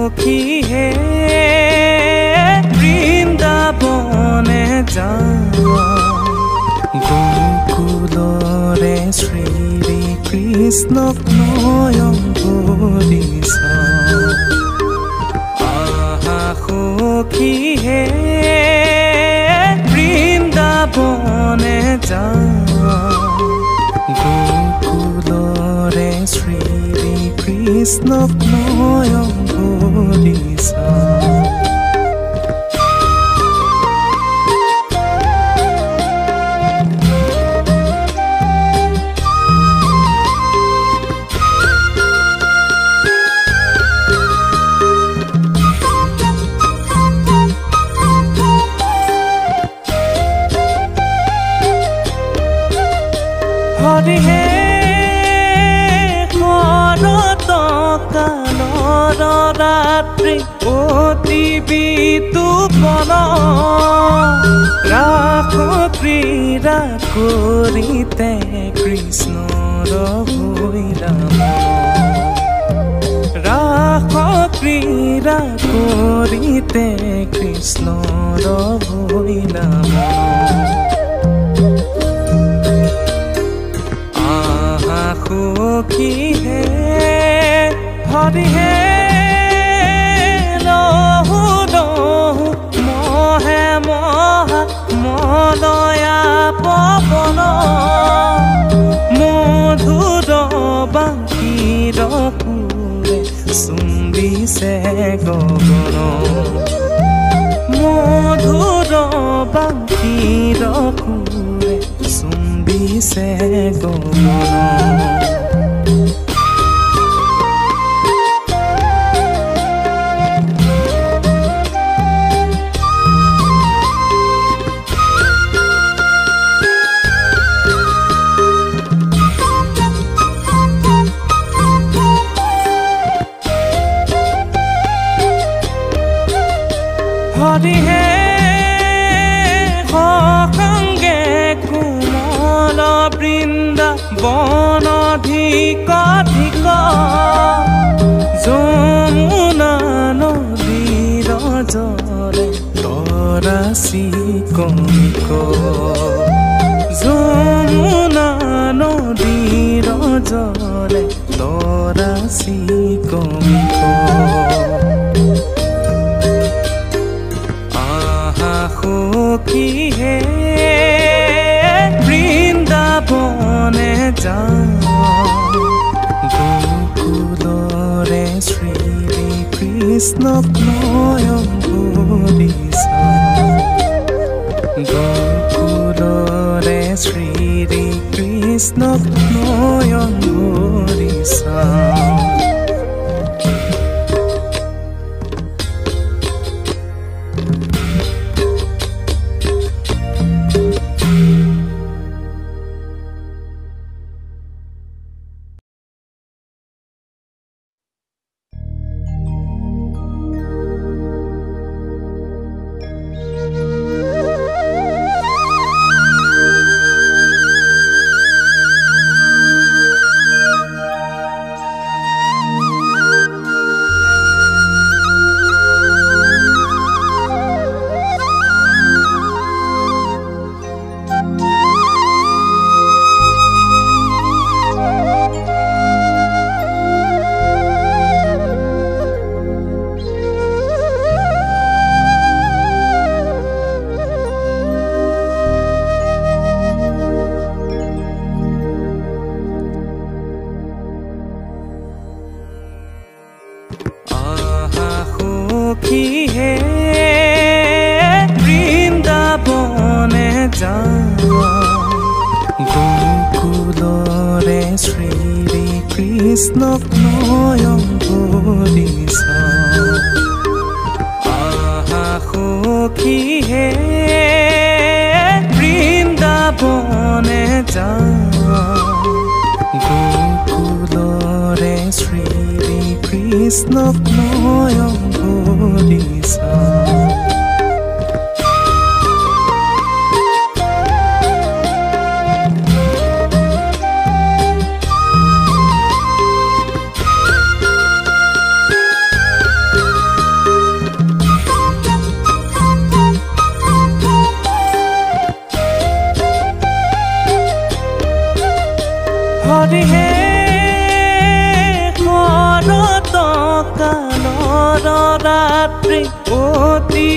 সখী হে বৃন্দাবনে যাওঁ গোকুলৰে শ্ৰী কৃষ্ণক নয়ন ভৰি চাওঁ আহা সখী হে বৃন্দাবনে যাওঁ গোকুলৰে শ্ৰী কৃষ্ণক নয়ন ভৰি চাওঁ হৰি হে শৰৎ কালৰ ৰাত্ৰি অতি বিতুপন ৰাস ক্ৰীড়া কৰিতে কৃষ্ণৰ হৈলা ৰাস ক্ৰীড়া কৰিতে কৃষ্ণৰ হৈলা সখী হে হৰি হে লহু লহু মহে মহা মলয়া পৱন মধুৰ বাঁশীৰ সুৰে চুম্বিছে গগন মধুৰ বাঁশীৰ সুৰে চুম্বিছে গগন হৰি হে সংগে কোমল বৃন্দাবনধিক ধিক যমুনা নদীৰ জলে তৰাচি কমিক যমুনা নদীৰ জলে তৰাচি কমিক সখী হে বৃন্দাবনে যাওঁ গোকুলৰে শ্ৰী কৃষ্ণক নয়ন ভৰি চাওঁ গোকুলৰে শ্ৰী কৃষ্ণক নয়ন ভৰি চাওঁ সখী হে বৃন্দাবনে যাওঁ গোকুলৰে শ্ৰী কৃষ্ণক নয়ন ভৰি চাওঁ আহা সখী হে বৃন্দাবনে যাওঁ গোকুলৰে শ্ৰী কৃষ্ণক নয়ন ভৰি চাওঁ ৰাত্ৰি অতি